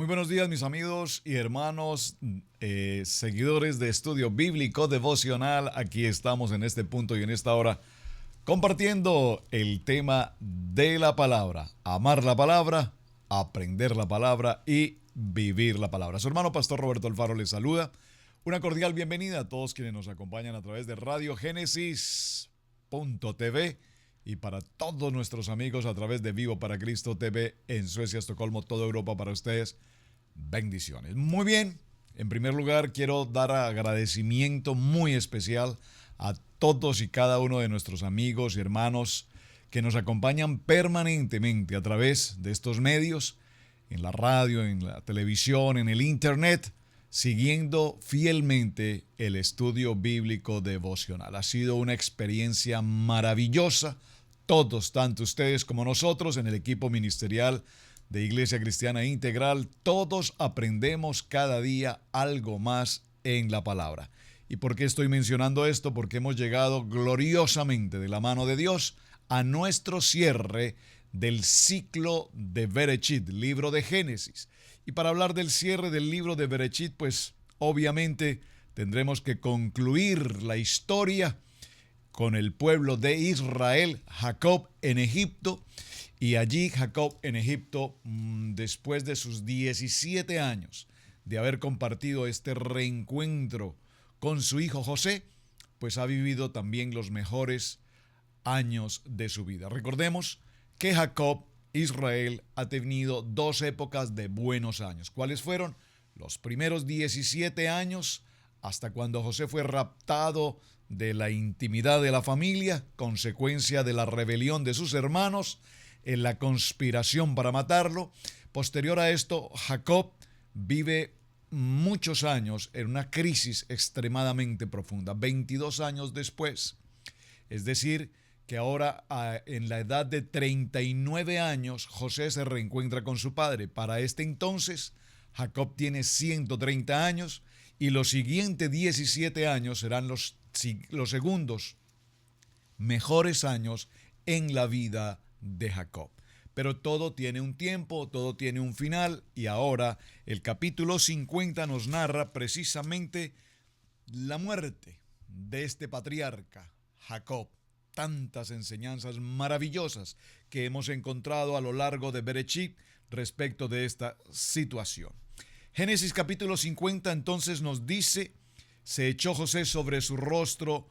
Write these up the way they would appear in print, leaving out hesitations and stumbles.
Muy buenos días, mis amigos y hermanos, seguidores de Estudio Bíblico Devocional. Aquí estamos en este punto y en esta hora compartiendo el tema de la palabra. Amar la palabra, aprender la palabra y vivir la palabra. Su hermano Pastor Roberto Alfaro les saluda. Una cordial bienvenida a todos quienes nos acompañan a través de Radio Génesis.tv y para todos nuestros amigos a través de Vivo para Cristo TV en Suecia, Estocolmo, toda Europa para ustedes. Bendiciones. Muy bien, en primer lugar quiero dar agradecimiento muy especial a todos y cada uno de nuestros amigos y hermanos que nos acompañan permanentemente a través de estos medios, en la radio, en la televisión, en el internet, siguiendo fielmente el estudio bíblico devocional. Ha sido una experiencia maravillosa. Todos, tanto ustedes como nosotros en el equipo ministerial de Iglesia Cristiana Integral, todos aprendemos cada día algo más en la palabra. ¿Y por qué estoy mencionando esto? Porque hemos llegado gloriosamente de la mano de Dios a nuestro cierre del ciclo de Berechit, libro de Génesis. Y para hablar del cierre del libro de Berechit, pues obviamente tendremos que concluir la historia con el pueblo de Israel, Jacob en Egipto. Y allí Jacob en Egipto, después de sus 17 años de haber compartido este reencuentro con su hijo José, pues ha vivido también los mejores años de su vida. Recordemos que Jacob, Israel, ha tenido dos épocas de buenos años. ¿Cuáles fueron? Los primeros 17 años, hasta cuando José fue raptado de la intimidad de la familia, consecuencia de la rebelión de sus hermanos, en la conspiración para matarlo. Posterior a esto, Jacob vive muchos años en una crisis extremadamente profunda, 22 años después. Es decir, que ahora en la edad de 39 años, José se reencuentra con su padre. Para este entonces, Jacob tiene 130 años y los siguientes 17 años serán los segundos mejores años en la vida de Jacob. Pero todo tiene un tiempo, todo tiene un final, y ahora el capítulo 50 nos narra precisamente la muerte de este patriarca, Jacob. Tantas enseñanzas maravillosas que hemos encontrado a lo largo de Berechit respecto de esta situación. Génesis capítulo 50 entonces nos dice: se echó José sobre su rostro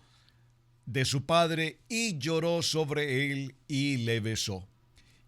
de su padre y lloró sobre él y le besó.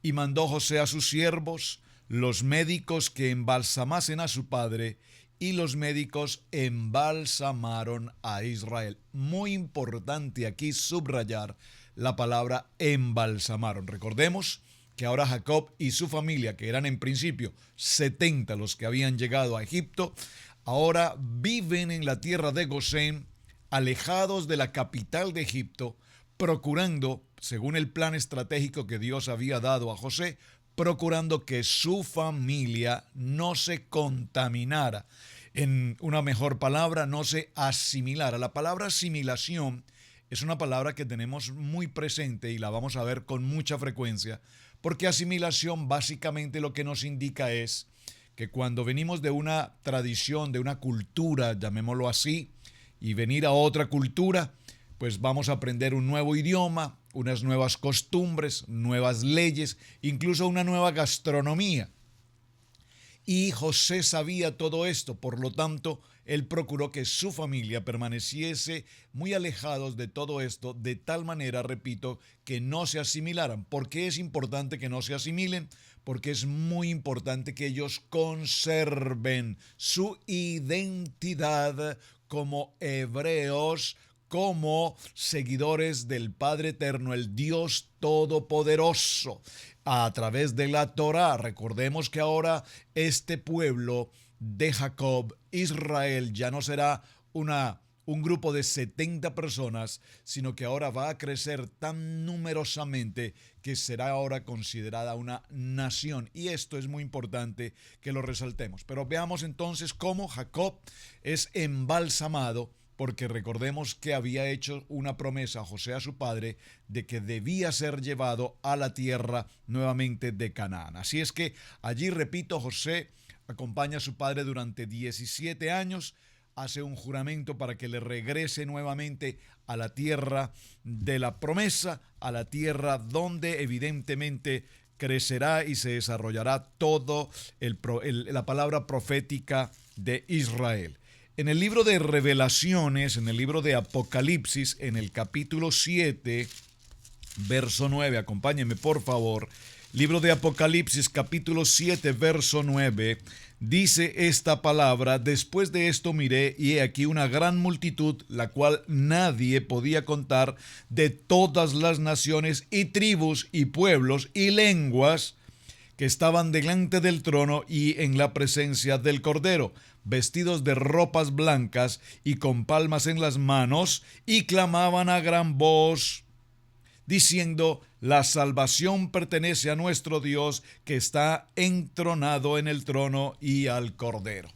Y mandó José a sus siervos, los médicos, que embalsamasen a su padre, y los médicos embalsamaron a Israel. Muy importante aquí subrayar la palabra embalsamaron. Recordemos que ahora Jacob y su familia, que eran en principio 70 los que habían llegado a Egipto, ahora viven en la tierra de Gosén, alejados de la capital de Egipto, procurando, según el plan estratégico que Dios había dado a José, procurando que su familia no se contaminara. En una mejor palabra, no se asimilara. La palabra asimilación es una palabra que tenemos muy presente y la vamos a ver con mucha frecuencia, porque asimilación básicamente lo que nos indica es que cuando venimos de una tradición, de una cultura, llamémoslo así, y venir a otra cultura, pues vamos a aprender un nuevo idioma, unas nuevas costumbres, nuevas leyes, incluso una nueva gastronomía. Y José sabía todo esto, por lo tanto, él procuró que su familia permaneciese muy alejados de todo esto, de tal manera, repito, que no se asimilaran. ¿Por qué es importante que no se asimilen? Porque es muy importante que ellos conserven su identidad como hebreos, como seguidores del Padre Eterno, el Dios Todopoderoso, a través de la Torá. Recordemos que ahora este pueblo de Jacob, Israel, ya no será un grupo de 70 personas, sino que ahora va a crecer tan numerosamente que será ahora considerada una nación. Y esto es muy importante que lo resaltemos. Pero veamos entonces cómo Jacob es embalsamado, porque recordemos que había hecho una promesa a José, a su padre, de que debía ser llevado a la tierra nuevamente de Canaán. Así es que allí, repito, José acompaña a su padre durante 17 años, hace un juramento para que le regrese nuevamente a la tierra de la promesa, a la tierra donde evidentemente crecerá y se desarrollará todo la palabra profética de Israel. En el libro de Revelaciones, en el libro de Apocalipsis, en el capítulo 7, verso 9, acompáñenme por favor. Libro de Apocalipsis, capítulo 7, verso 9, dice esta palabra: después de esto miré, y he aquí una gran multitud, la cual nadie podía contar, de todas las naciones y tribus y pueblos y lenguas, que estaban delante del trono y en la presencia del Cordero, vestidos de ropas blancas y con palmas en las manos, y clamaban a gran voz, diciendo: la salvación pertenece a nuestro Dios, que está entronado en el trono, y al Cordero.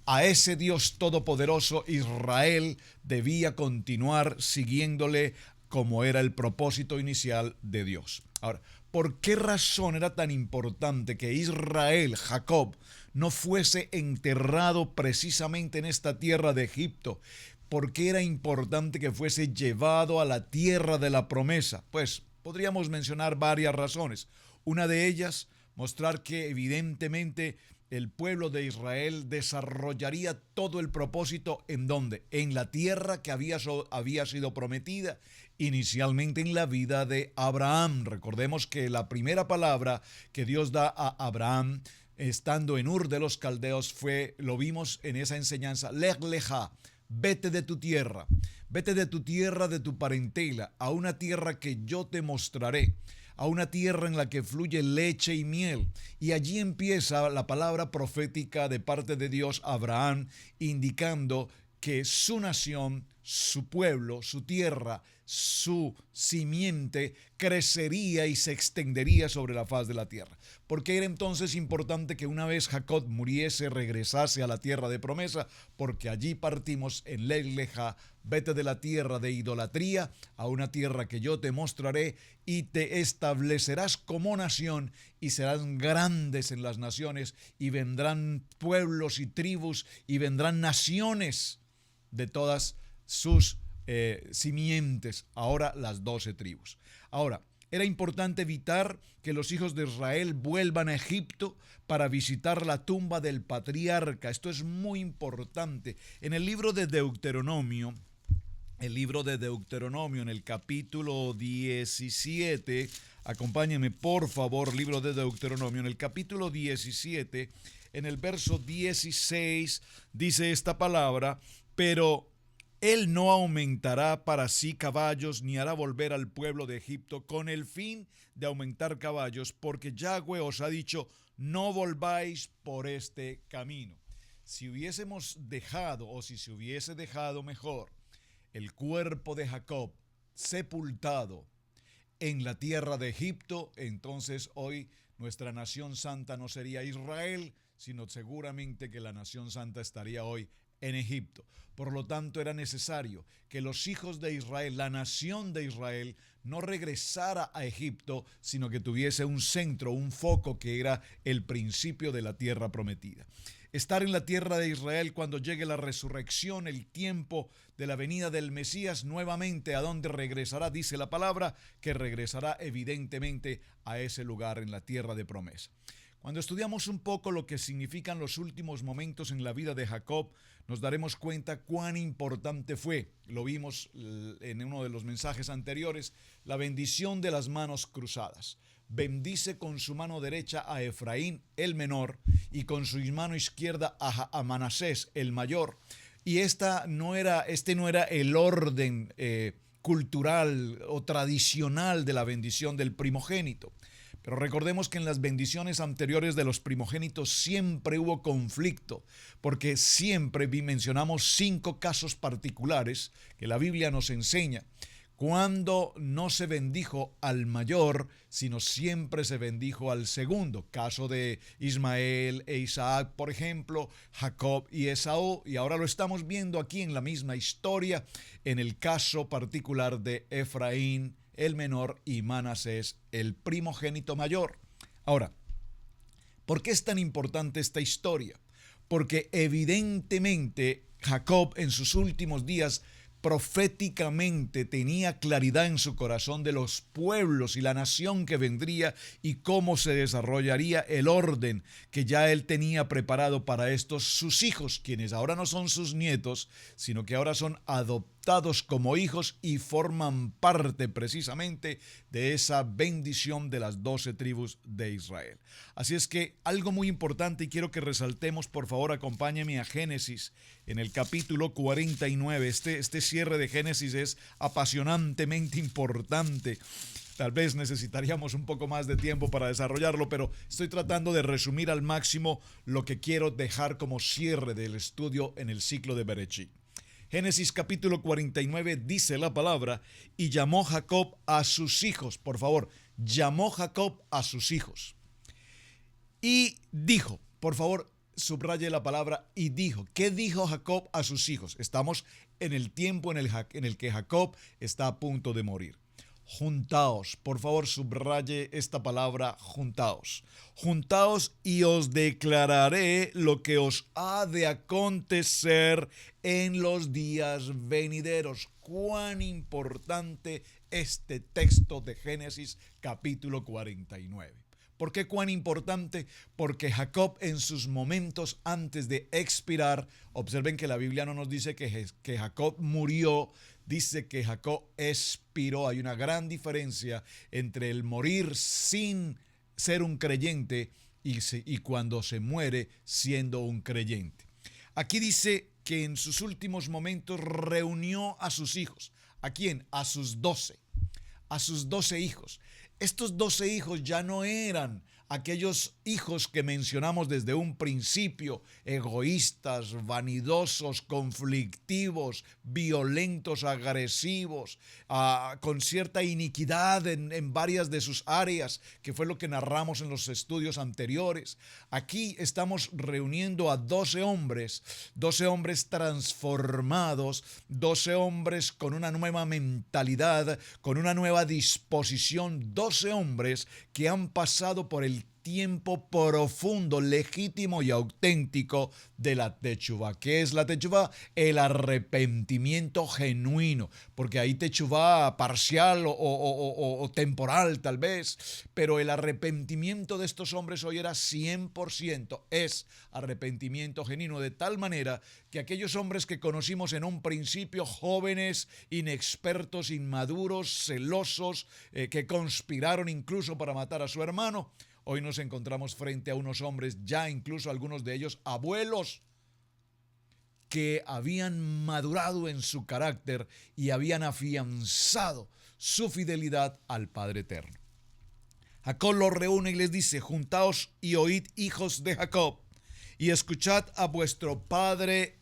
A ese Dios todopoderoso Israel debía continuar siguiéndole, como era el propósito inicial de Dios. Ahora, ¿por qué razón era tan importante que Israel, Jacob, no fuese enterrado precisamente en esta tierra de Egipto? ¿Por qué era importante que fuese llevado a la tierra de la promesa? Pues podríamos mencionar varias razones. Una de ellas, mostrar que evidentemente el pueblo de Israel desarrollaría todo el propósito ¿en dónde? En la tierra que había sido prometida inicialmente en la vida de Abraham. Recordemos que la primera palabra que Dios da a Abraham estando en Ur de los Caldeos lo vimos en esa enseñanza: Lech lecha, vete de tu tierra, de tu parentela, a una tierra que yo te mostraré, a una tierra en la que fluye leche y miel. Y allí empieza la palabra profética de parte de Dios a Abraham, indicando que su nación, su pueblo, su tierra, su simiente crecería y se extendería sobre la faz de la tierra. Porque era entonces importante que una vez Jacob muriese, regresase a la tierra de promesa, porque allí partimos en Lech lecha, vete de la tierra de idolatría a una tierra que yo te mostraré, y te establecerás como nación y serán grandes en las naciones, y vendrán pueblos y tribus y vendrán naciones de todas sus simientes, ahora las 12 tribus. Ahora, era importante evitar que los hijos de Israel vuelvan a Egipto para visitar la tumba del patriarca. Esto es muy importante. En el libro de Deuteronomio, en el capítulo 17, acompáñenme por favor, libro de Deuteronomio, en el capítulo 17, en el verso 16, dice esta palabra: pero él no aumentará para sí caballos, ni hará volver al pueblo de Egipto con el fin de aumentar caballos, porque Yahweh os ha dicho: no volváis por este camino. Si hubiésemos dejado, o si se hubiese dejado mejor, el cuerpo de Jacob sepultado en la tierra de Egipto, entonces hoy nuestra nación santa no sería Israel, sino seguramente que la nación santa estaría hoy en Egipto. Por lo tanto, era necesario que los hijos de Israel, la nación de Israel, no regresara a Egipto, sino que tuviese un centro, un foco, que era el principio de la tierra prometida. Estar en la tierra de Israel cuando llegue la resurrección, el tiempo de la venida del Mesías, nuevamente, ¿a dónde regresará? Dice la palabra que regresará evidentemente a ese lugar en la tierra de promesa. Cuando estudiamos un poco lo que significan los últimos momentos en la vida de Jacob, nos daremos cuenta cuán importante fue, lo vimos en uno de los mensajes anteriores, la bendición de las manos cruzadas. Bendice con su mano derecha a Efraín, el menor, y con su mano izquierda a Manasés, el mayor. Y este no era el orden cultural o tradicional de la bendición del primogénito. Pero recordemos que en las bendiciones anteriores de los primogénitos siempre hubo conflicto, porque siempre mencionamos 5 casos particulares que la Biblia nos enseña. Cuando no se bendijo al mayor, sino siempre se bendijo al segundo. Caso de Ismael e Isaac, por ejemplo, Jacob y Esaú. Y ahora lo estamos viendo aquí en la misma historia, en el caso particular de Efraín, el menor, y Manasés, el primogénito mayor. Ahora, ¿por qué es tan importante esta historia? porque evidentemente Jacob en sus últimos días proféticamente tenía claridad en su corazón de los pueblos y la nación que vendría y cómo se desarrollaría el orden que ya él tenía preparado para estos sus hijos, quienes ahora no son sus nietos, sino que ahora son adoptados como hijos y forman parte precisamente de esa bendición de las 12 tribus de Israel. Así es que algo muy importante y quiero que resaltemos, por favor, acompáñeme a Génesis en el capítulo 49. Este cierre de Génesis es apasionantemente importante. Tal vez necesitaríamos un poco más de tiempo para desarrollarlo, pero estoy tratando de resumir al máximo lo que quiero dejar como cierre del estudio en el ciclo de Bereshit. Génesis capítulo 49 dice la palabra, y llamó Jacob a sus hijos. Por favor, llamó Jacob a sus hijos. Y dijo, por favor, subraye la palabra y dijo. ¿Qué dijo Jacob a sus hijos? Estamos en el tiempo en el que Jacob está a punto de morir. Juntaos, por favor, subraye esta palabra, juntaos. Juntaos y os declararé lo que os ha de acontecer en los días venideros. Cuán importante este texto de Génesis capítulo 49. ¿Por qué cuán importante? Porque Jacob en sus momentos antes de expirar, observen que la Biblia no nos dice que Jacob murió, dice que Jacob expiró. Hay una gran diferencia entre el morir sin ser un creyente y cuando se muere siendo un creyente. Aquí dice que en sus últimos momentos reunió a sus hijos. ¿A quién? A sus 12. A sus 12 hijos. Estos 12 hijos ya no eran aquellos hijos que mencionamos desde un principio, egoístas, vanidosos, conflictivos, violentos, agresivos, con cierta iniquidad en varias de sus áreas, que fue lo que narramos en los estudios anteriores. Aquí estamos reuniendo a 12 hombres transformados, 12 hombres con una nueva mentalidad, con una nueva disposición, 12 hombres que han pasado por el tiempo profundo, legítimo y auténtico de la techuvá. ¿Qué es la techuvá? El arrepentimiento genuino, porque hay techuvá parcial o temporal tal vez, pero el arrepentimiento de estos hombres hoy era 100%, es arrepentimiento genuino, de tal manera que aquellos hombres que conocimos en un principio, jóvenes, inexpertos, inmaduros, celosos, que conspiraron incluso para matar a su hermano, hoy nos encontramos frente a unos hombres, ya incluso algunos de ellos abuelos, que habían madurado en su carácter y habían afianzado su fidelidad al Padre Eterno. Jacob los reúne y les dice: juntaos y oíd, hijos de Jacob, y escuchad a vuestro padre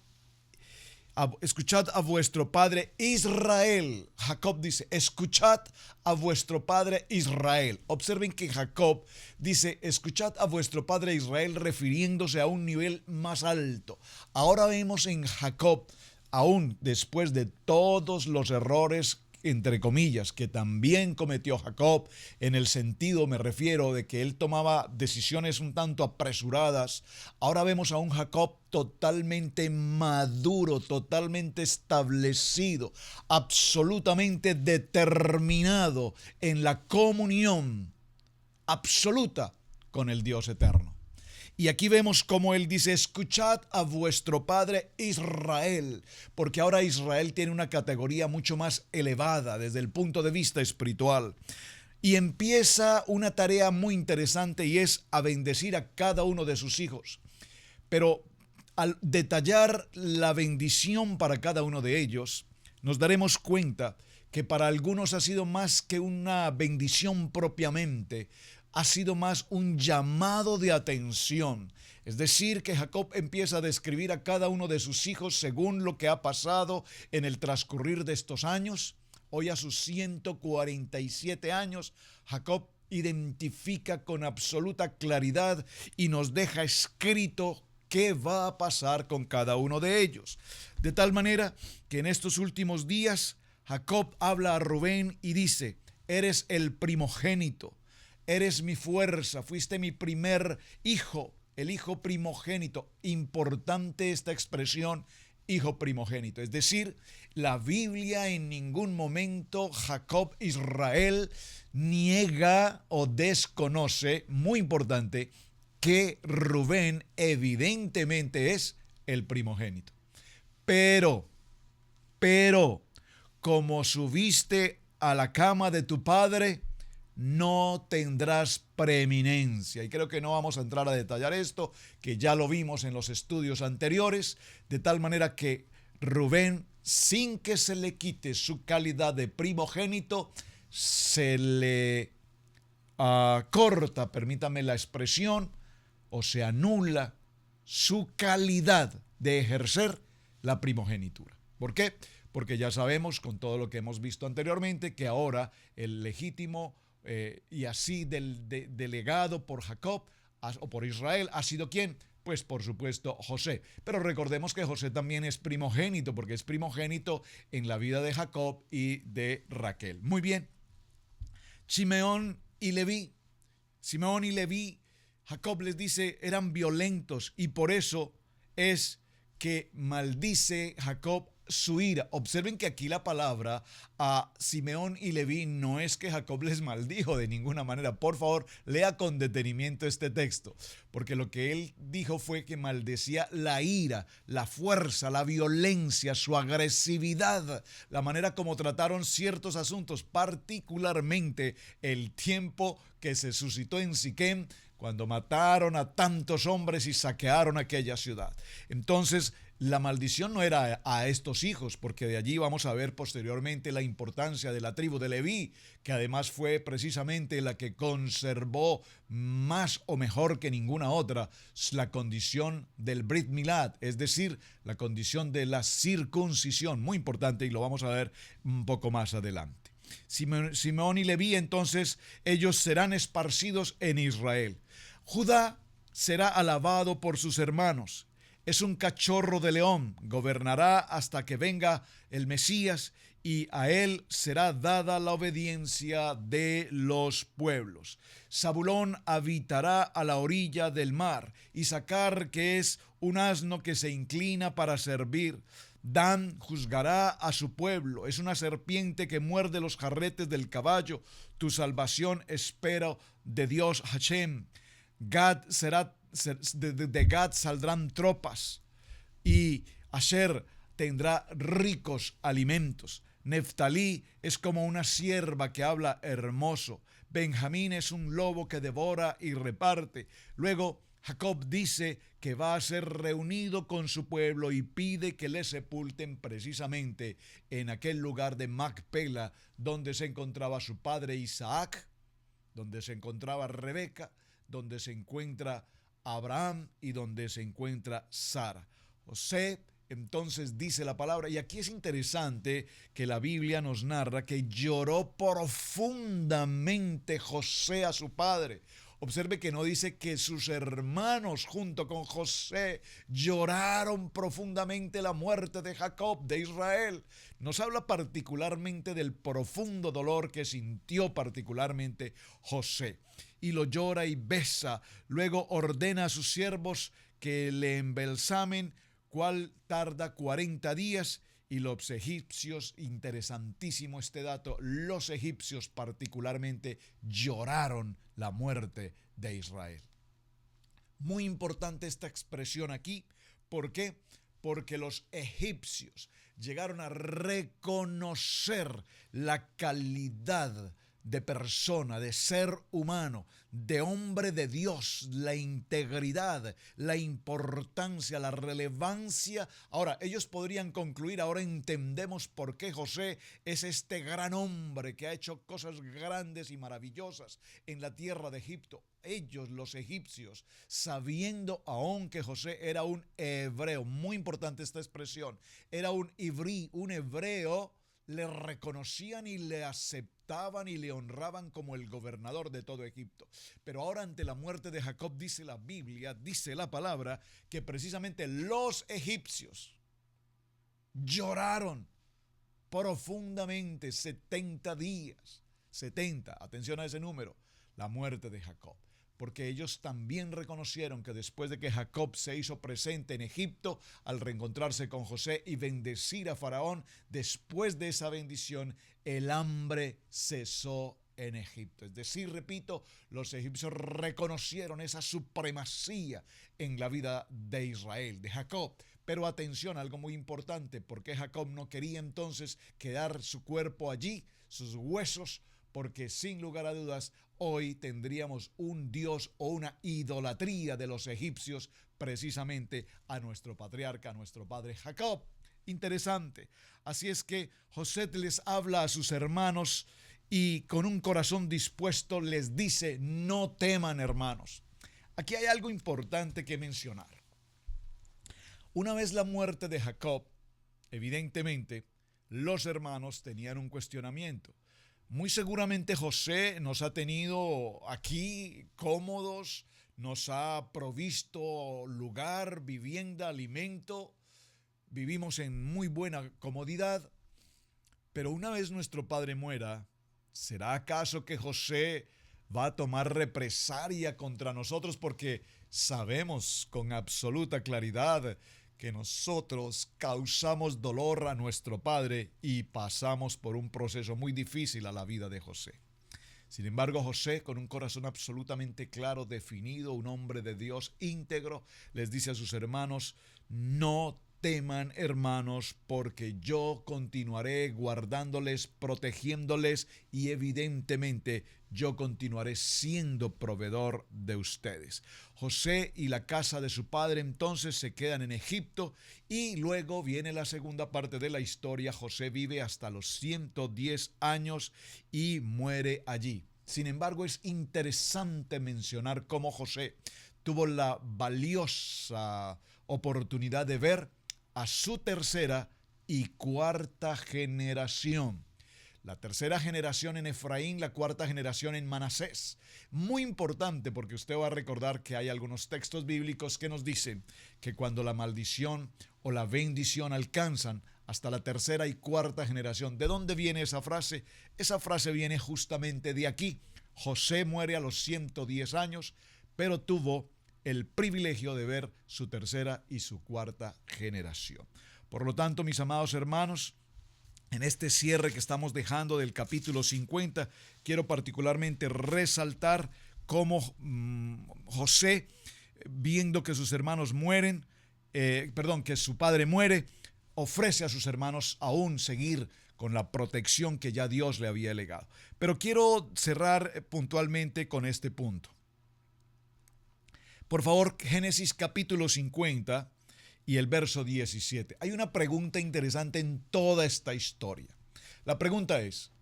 Israel. Jacob dice: escuchad a vuestro padre Israel. Observen que Jacob dice: escuchad a vuestro padre Israel, refiriéndose a un nivel más alto. Ahora vemos en Jacob, aún después de todos los errores, entre comillas, que también cometió Jacob, en el sentido, me refiero, de que él tomaba decisiones un tanto apresuradas. Ahora vemos a un Jacob totalmente maduro, totalmente establecido, absolutamente determinado en la comunión absoluta con el Dios eterno. Y aquí vemos cómo él dice: escuchad a vuestro padre Israel, porque ahora Israel tiene una categoría mucho más elevada desde el punto de vista espiritual. Y empieza una tarea muy interesante, y es a bendecir a cada uno de sus hijos. Pero al detallar la bendición para cada uno de ellos, nos daremos cuenta que para algunos ha sido más que una bendición propiamente, ha sido más un llamado de atención. Es decir, que Jacob empieza a describir a cada uno de sus hijos según lo que ha pasado en el transcurrir de estos años. Hoy, a sus 147 años, Jacob identifica con absoluta claridad y nos deja escrito qué va a pasar con cada uno de ellos. De tal manera que en estos últimos días Jacob habla a Rubén y dice: eres el primogénito, eres mi fuerza, fuiste mi primer hijo, el hijo primogénito. Importante esta expresión, hijo primogénito. Es decir, la Biblia en ningún momento, Jacob, Israel, niega o desconoce, muy importante, que Rubén evidentemente es el primogénito. Pero, como subiste a la cama de tu padre, no tendrás preeminencia. Y creo que no vamos a entrar a detallar esto, que ya lo vimos en los estudios anteriores, de tal manera que Rubén, sin que se le quite su calidad de primogénito, se le corta, permítame la expresión, o se anula su calidad de ejercer la primogenitura. ¿Por qué? Porque ya sabemos, con todo lo que hemos visto anteriormente, que ahora el legítimo y así delegado por Jacob o por Israel ha sido ¿quién? Pues por supuesto José. Pero recordemos que José también es primogénito, porque es primogénito en la vida de Jacob y de Raquel. Muy bien. Simeón y Leví. Simeón y Leví, Jacob les dice, eran violentos y por eso es que maldice Jacob su ira. Observen que aquí la palabra a Simeón y Leví no es que Jacob les maldijo de ninguna manera. Por favor, lea con detenimiento este texto, porque lo que él dijo fue que maldecía la ira, la fuerza, la violencia, su agresividad, la manera como trataron ciertos asuntos, particularmente el tiempo que se suscitó en Siquem, cuando mataron a tantos hombres y saquearon aquella ciudad. Entonces, la maldición no era a estos hijos, porque de allí vamos a ver posteriormente la importancia de la tribu de Leví, que además fue precisamente la que conservó más o mejor que ninguna otra la condición del Brit Milad, es decir, la condición de la circuncisión, muy importante y lo vamos a ver un poco más adelante. Simeón y Leví, entonces, ellos serán esparcidos en Israel. Judá será alabado por sus hermanos. Es un cachorro de león, gobernará hasta que venga el Mesías y a él será dada la obediencia de los pueblos. Zabulón habitará a la orilla del mar, Isaacar, que es un asno que se inclina para servir. Dan juzgará a su pueblo, es una serpiente que muerde los jarretes del caballo. Tu salvación espero de Dios Hashem. Gad será de Gad saldrán tropas y Asher tendrá ricos alimentos. Neftalí es como una sierva que habla hermoso. Benjamín es un lobo que devora y reparte. Luego Jacob dice que va a ser reunido con su pueblo y pide que le sepulten precisamente en aquel lugar de Macpela donde se encontraba su padre Isaac, donde se encontraba Rebeca, donde se encuentra Abraham y donde se encuentra Sara. José, entonces dice la palabra, y aquí es interesante que la Biblia nos narra que lloró profundamente José a su padre. Observe que no dice que sus hermanos junto con José lloraron profundamente la muerte de Jacob, de Israel. Nos habla particularmente del profundo dolor que sintió particularmente José. Y lo llora y besa. Luego ordena a sus siervos que le embelsamen, cual tarda 40 días. Y los egipcios, interesantísimo este dato, los egipcios particularmente lloraron la muerte de Israel. Muy importante esta expresión aquí. ¿Por qué? Porque los egipcios llegaron a reconocer la calidad de persona, de ser humano, de hombre de Dios, la integridad, la importancia, la relevancia. Ahora, ellos podrían concluir, ahora entendemos por qué José es este gran hombre que ha hecho cosas grandes y maravillosas en la tierra de Egipto. Ellos, los egipcios, sabiendo aún que José era un hebreo, muy importante esta expresión, era un ivrí, un hebreo, le reconocían y le aceptaban y le honraban como el gobernador de todo Egipto. Pero ahora ante la muerte de Jacob dice la Biblia, dice la palabra, que precisamente los egipcios lloraron profundamente 70 días. 70, atención a ese número, la muerte de Jacob. porque ellos también reconocieron que después de que Jacob se hizo presente en Egipto, al reencontrarse con José y bendecir a Faraón, después de esa bendición, el hambre cesó en Egipto. Es decir, repito, los egipcios reconocieron esa supremacía en la vida de Israel, de Jacob. Pero atención, algo muy importante, porque Jacob no quería entonces quedar su cuerpo allí, sus huesos, porque sin lugar a dudas hoy tendríamos un dios o una idolatría de los egipcios precisamente a nuestro patriarca, a nuestro padre Jacob. Interesante. Así es que José les habla a sus hermanos y con un corazón dispuesto les dice: no teman, hermanos. Aquí hay algo importante que mencionar. Una vez la muerte de Jacob, evidentemente, los hermanos tenían un cuestionamiento. Muy seguramente José nos ha tenido aquí cómodos, nos ha provisto lugar, vivienda, alimento, vivimos en muy buena comodidad, pero una vez nuestro padre muera, ¿será acaso que José va a tomar represalia contra nosotros? Porque sabemos con absoluta claridad que nosotros causamos dolor a nuestro padre y pasamos por un proceso muy difícil a la vida de José. Sin embargo, José, con un corazón absolutamente claro, definido, un hombre de Dios íntegro, les dice a sus hermanos: no teman, hermanos, porque yo continuaré guardándoles, protegiéndoles y evidentemente yo continuaré siendo proveedor de ustedes. José y la casa de su padre entonces se quedan en Egipto y luego viene la segunda parte de la historia. José vive hasta los 110 años y muere allí. Sin embargo, es interesante mencionar cómo José tuvo la valiosa oportunidad de ver a su tercera y cuarta generación. La tercera generación en Efraín, la cuarta generación en Manasés. Muy importante, porque usted va a recordar que hay algunos textos bíblicos que nos dicen que cuando la maldición o la bendición alcanzan hasta la tercera y cuarta generación. ¿De dónde viene esa frase? Esa frase viene justamente de aquí. José muere a los 110 años, pero tuvo el privilegio de ver su tercera y su cuarta generación. Por lo tanto, mis amados hermanos, en este cierre que estamos dejando del capítulo 50, quiero particularmente resaltar cómo José, viendo que sus hermanos mueren, que su padre muere, ofrece a sus hermanos aún seguir con la protección que ya Dios le había legado. Pero quiero cerrar puntualmente con este punto. Por favor, Génesis capítulo 50 y el verso 17. Hay una pregunta interesante en toda esta historia. La pregunta es: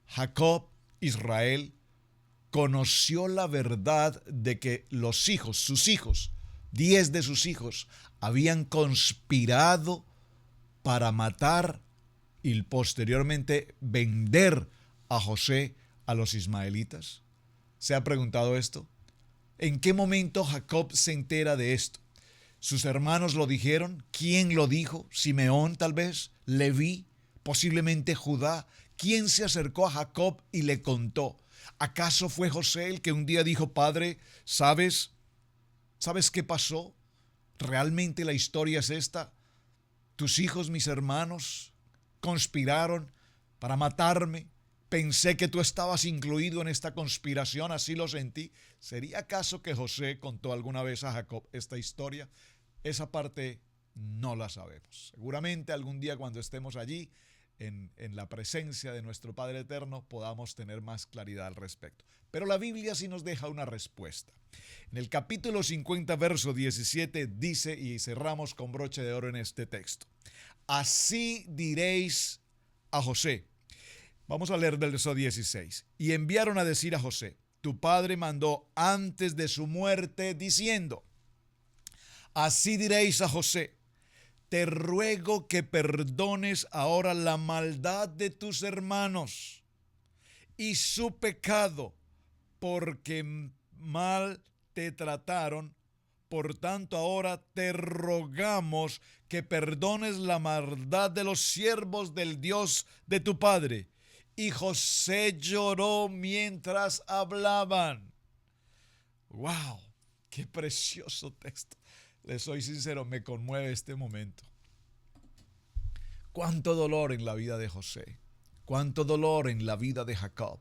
¿Jacob, Israel, conoció la verdad de que los hijos, sus hijos, 10 de sus hijos, habían conspirado para matar y posteriormente vender a José a los ismaelitas? ¿Se ha preguntado esto? ¿En qué momento Jacob se entera de esto? ¿Sus hermanos lo dijeron? ¿Quién lo dijo? ¿Simeón tal vez? ¿Leví? ¿Posiblemente Judá? ¿Quién se acercó a Jacob y le contó? ¿Acaso fue José el que un día dijo: padre, ¿sabes qué pasó? ¿Realmente la historia es esta? Tus hijos, mis hermanos, conspiraron para matarme. Pensé que tú estabas incluido en esta conspiración, así lo sentí. ¿Sería acaso que José contó alguna vez a Jacob esta historia? Esa parte no la sabemos. Seguramente algún día, cuando estemos allí en la presencia de nuestro Padre Eterno, podamos tener más claridad al respecto. Pero la Biblia sí nos deja una respuesta. En el capítulo 50, verso 17, dice, y cerramos con broche de oro en este texto: así diréis a José. Vamos a leer del verso 16. Y enviaron a decir a José: tu padre mandó antes de su muerte diciendo: así diréis a José, te ruego que perdones ahora la maldad de tus hermanos y su pecado, porque mal te trataron. Por tanto, ahora te rogamos que perdones la maldad de los siervos del Dios de tu padre. Y José lloró mientras hablaban. ¡Wow! ¡Qué precioso texto! Les soy sincero, me conmueve este momento. Cuánto dolor en la vida de José, cuánto dolor en la vida de Jacob.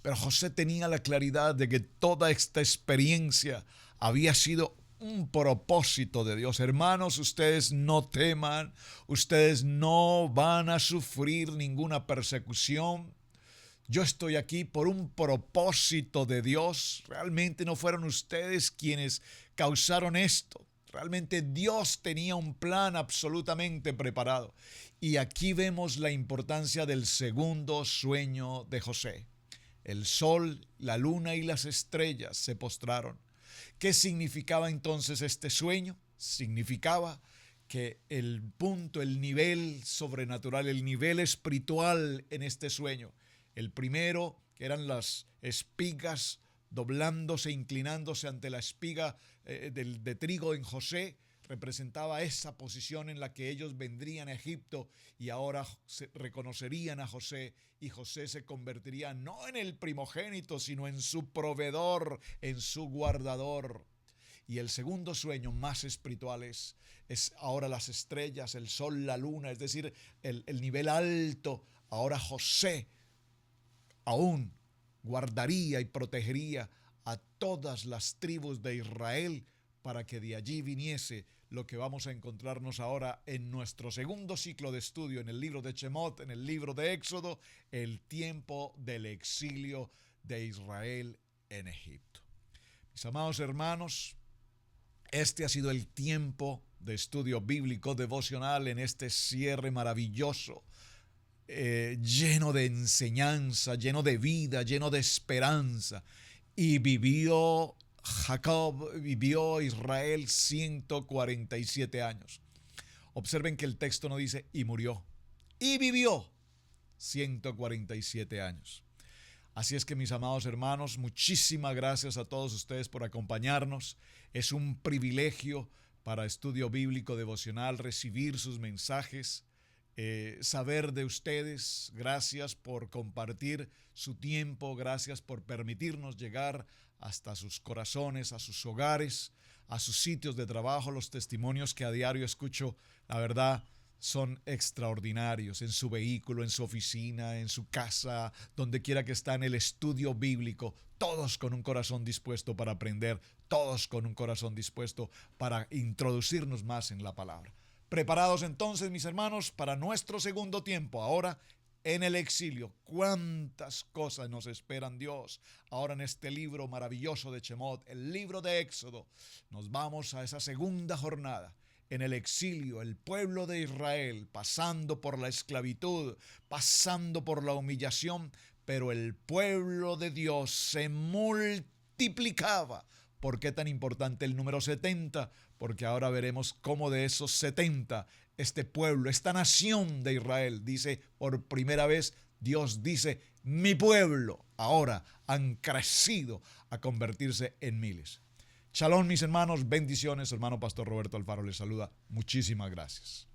Pero José tenía la claridad de que toda esta experiencia había sido un propósito de Dios. Hermanos, ustedes no teman, ustedes no van a sufrir ninguna persecución. Yo estoy aquí por un propósito de Dios. Realmente no fueron ustedes quienes causaron esto. Realmente Dios tenía un plan absolutamente preparado. Y aquí vemos la importancia del segundo sueño de José. El sol, la luna y las estrellas se postraron. ¿Qué significaba entonces este sueño? Significaba que el punto, el nivel sobrenatural, el nivel espiritual en este sueño, el primero, que eran las espigas doblándose, inclinándose ante la espiga de trigo en José, representaba esa posición en la que ellos vendrían a Egipto y ahora reconocerían a José, y José se convertiría no en el primogénito, sino en su proveedor, en su guardador. Y el segundo sueño más espiritual es ahora las estrellas, el sol, la luna, es decir, el nivel alto. Ahora José aún guardaría y protegería a todas las tribus de Israel para que de allí viniese lo que vamos a encontrarnos ahora en nuestro segundo ciclo de estudio en el libro de Shemot, en el libro de Éxodo, el tiempo del exilio de Israel en Egipto. Mis amados hermanos, este ha sido el tiempo de estudio bíblico devocional en este cierre maravilloso, lleno de enseñanza, lleno de vida, lleno de esperanza. Y vivió Israel 147 años. Observen que el texto no dice y murió, y vivió 147 años. Así es que, mis amados hermanos, muchísimas gracias a todos ustedes por acompañarnos. Es un privilegio para Estudio Bíblico Devocional recibir sus mensajes, saber de ustedes. Gracias por compartir su tiempo, gracias por permitirnos llegar hasta sus corazones, a sus hogares, a sus sitios de trabajo. Los testimonios que a diario escucho, la verdad, son extraordinarios. En su vehículo, en su oficina, en su casa, donde quiera que está, en el estudio bíblico, todos con un corazón dispuesto para aprender, todos con un corazón dispuesto para introducirnos más en la palabra. Preparados entonces, mis hermanos, para nuestro segundo tiempo, ahora en el exilio. Cuántas cosas nos esperan Dios ahora en este libro maravilloso de Shemot, el libro de Éxodo. Nos vamos a esa segunda jornada. En el exilio, el pueblo de Israel pasando por la esclavitud, pasando por la humillación, pero el pueblo de Dios se multiplicaba. ¿Por qué tan importante el número 70? Porque ahora veremos cómo de esos 70, este pueblo, esta nación de Israel, dice por primera vez, Dios dice, mi pueblo, ahora han crecido a convertirse en miles. Shalom, mis hermanos, bendiciones. Hermano Pastor Roberto Alfaro les saluda. Muchísimas gracias.